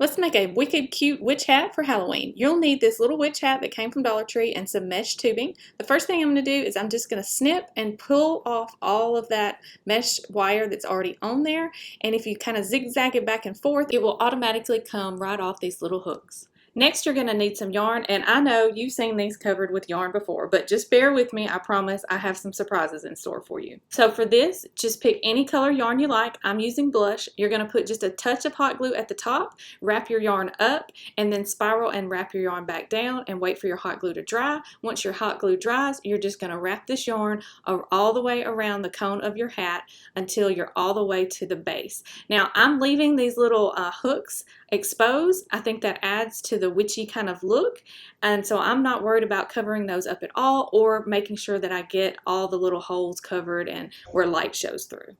Let's make a wicked cute witch hat for Halloween. You'll need this little witch hat that came from Dollar Tree and some mesh tubing. The first thing I'm going to do is I'm just going to snip and pull off all of that mesh wire that's already on there. And if you kind of zigzag it back and forth, it will automatically come right off these little hooks. Next, you're going to need some yarn, and I know you've seen these covered with yarn before, but just bear with me. I promise I have some surprises in store for you. So for this, just pick any color yarn you like. I'm using blush. You're going to put just a touch of hot glue at the top, wrap your yarn up, and then spiral and wrap your yarn back down and wait for your hot glue to dry. Once your hot glue dries, you're just going to wrap this yarn all the way around the cone of your hat until you're all the way to the base. Now, I'm leaving these little hooks exposed. I think that adds to the witchy kind of look, and so I'm not worried about covering those up at all or making sure that I get all the little holes covered and where light shows through.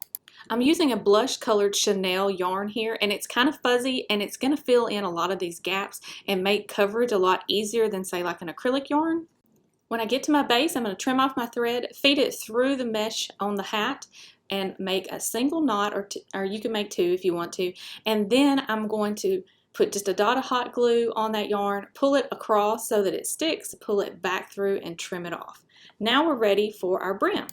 I'm using a blush colored Chanel yarn here, and it's kind of fuzzy, and it's going to fill in a lot of these gaps and make coverage a lot easier than, say, like an acrylic yarn. When I get to my base, I'm going to trim off my thread, feed it through the mesh on the hat, and make a single knot, or you can make two if you want to, and then I'm going to put just a dot of hot glue on that yarn, pull it across so that it sticks, pull it back through, and trim it off. Now we're ready for our brim.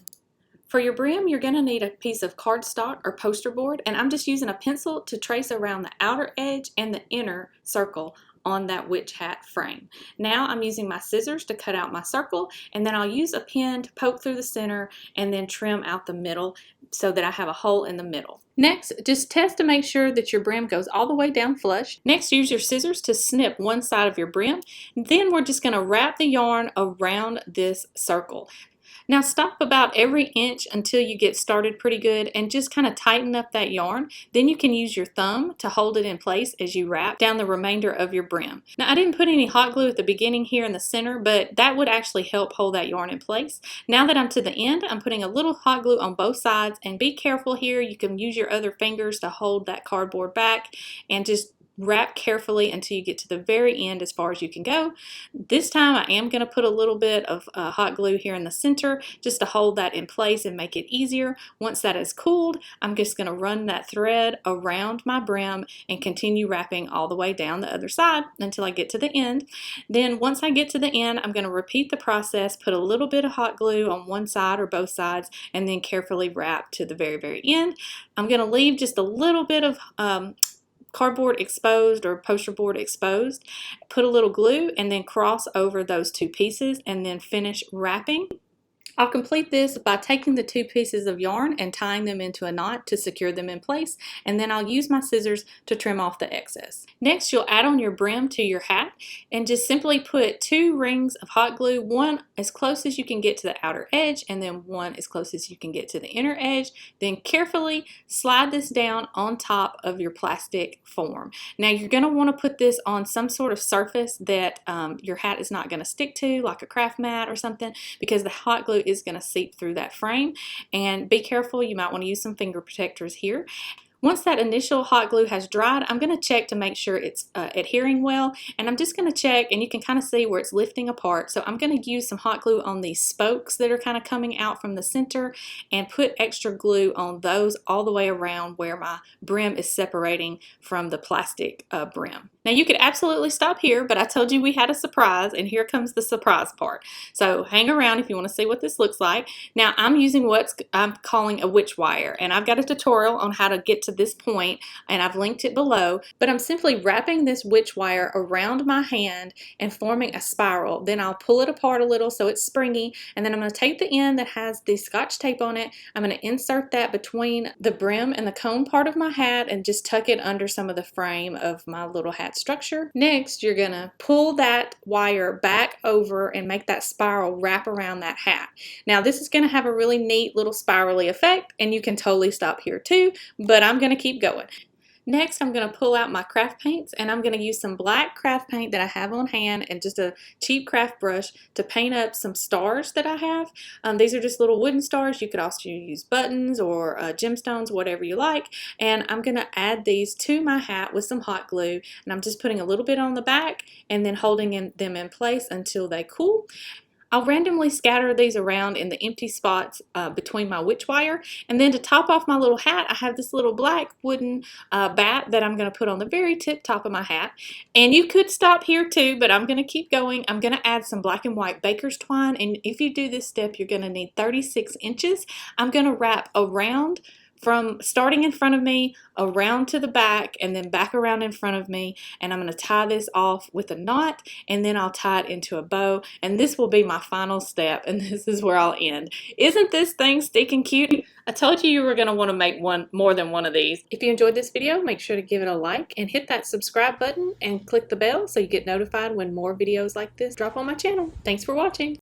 For your brim, you're going to need a piece of cardstock or poster board, and I'm just using a pencil to trace around the outer edge and the inner circle on that witch hat frame. Now I'm using my scissors to cut out my circle, and then I'll use a pin to poke through the center and then trim out the middle so that I have a hole in the middle. Next, just test to make sure that your brim goes all the way down flush. Next, use your scissors to snip one side of your brim. Then we're just going to wrap the yarn around this circle. Now stop about every inch until you get started pretty good and just kind of tighten up that yarn. Then you can use your thumb to hold it in place as you wrap down the remainder of your brim. Now I didn't put any hot glue at the beginning here in the center, but that would actually help hold that yarn in place. Now that I'm to the end, I'm putting a little hot glue on both sides, and be careful here. You can use your other fingers to hold that cardboard back and just wrap carefully until you get to the very end as far as you can go. This time I am going to put a little bit of hot glue here in the center just to hold that in place and make it easier. Once that is cooled, I'm just going to run that thread around my brim and continue wrapping all the way down the other side until I get to the end. Then once I get to the end, I'm going to repeat the process, put a little bit of hot glue on one side or both sides, and then carefully wrap to the very end. I'm going to leave just a little bit of cardboard exposed or poster board exposed, put a little glue, and then cross over those two pieces and then finish wrapping. I'll complete this by taking the two pieces of yarn and tying them into a knot to secure them in place, and then I'll use my scissors to trim off the excess. Next, you'll add on your brim to your hat and just simply put 2 rings of hot glue, one as close as you can get to the outer edge and then one as close as you can get to the inner edge. Then carefully slide this down on top of your plastic form. Now you're going to want to put this on some sort of surface that your hat is not going to stick to, like a craft mat or something, because the hot glue is going to seep through that frame. And be careful, you might want to use some finger protectors here. Once that initial hot glue has dried, I'm going to check to make sure it's adhering well, and I'm just going to check, and you can kind of see where it's lifting apart. So I'm going to use some hot glue on these spokes that are kind of coming out from the center and put extra glue on those all the way around where my brim is separating from the plastic brim. Now you could absolutely stop here, but I told you we had a surprise, and here comes the surprise part. So hang around if you want to see what this looks like. Now I'm using what I'm calling a witch wire, and I've got a tutorial on how to get to this point, and I've linked it below, but I'm simply wrapping this witch wire around my hand and forming a spiral. Then I'll pull it apart a little so it's springy, and then I'm going to take the end that has the Scotch tape on it. I'm going to insert that between the brim and the cone part of my hat and just tuck it under some of the frame of my little hat structure. Next, you're going to pull that wire back over and make that spiral wrap around that hat. Now this is going to have a really neat little spirally effect, and you can totally stop here too, but I'm going to keep going. Next, I'm going to pull out my craft paints, and I'm going to use some black craft paint that I have on hand and just a cheap craft brush to paint up some stars that I have. These are just little wooden stars. You could also use buttons or gemstones, whatever you like. And I'm going to add these to my hat with some hot glue, and I'm just putting a little bit on the back and then holding them in place until they cool. I'll randomly scatter these around in the empty spots between my witch wire. And then to top off my little hat, I have this little black wooden bat that I'm going to put on the very tip top of my hat. And you could stop here too, but I'm going to keep going. I'm going to add some black and white baker's twine. And if you do this step, you're going to need 36 inches. I'm going to wrap around from starting in front of me, around to the back, and then back around in front of me, and I'm going to tie this off with a knot, and then I'll tie it into a bow, and this will be my final step, and this is where I'll end. Isn't this thing stinking cute? I told you were going to want to make more than one of these. If you enjoyed this video, make sure to give it a like and hit that subscribe button and click the bell so you get notified when more videos like this drop on my channel. Thanks for watching.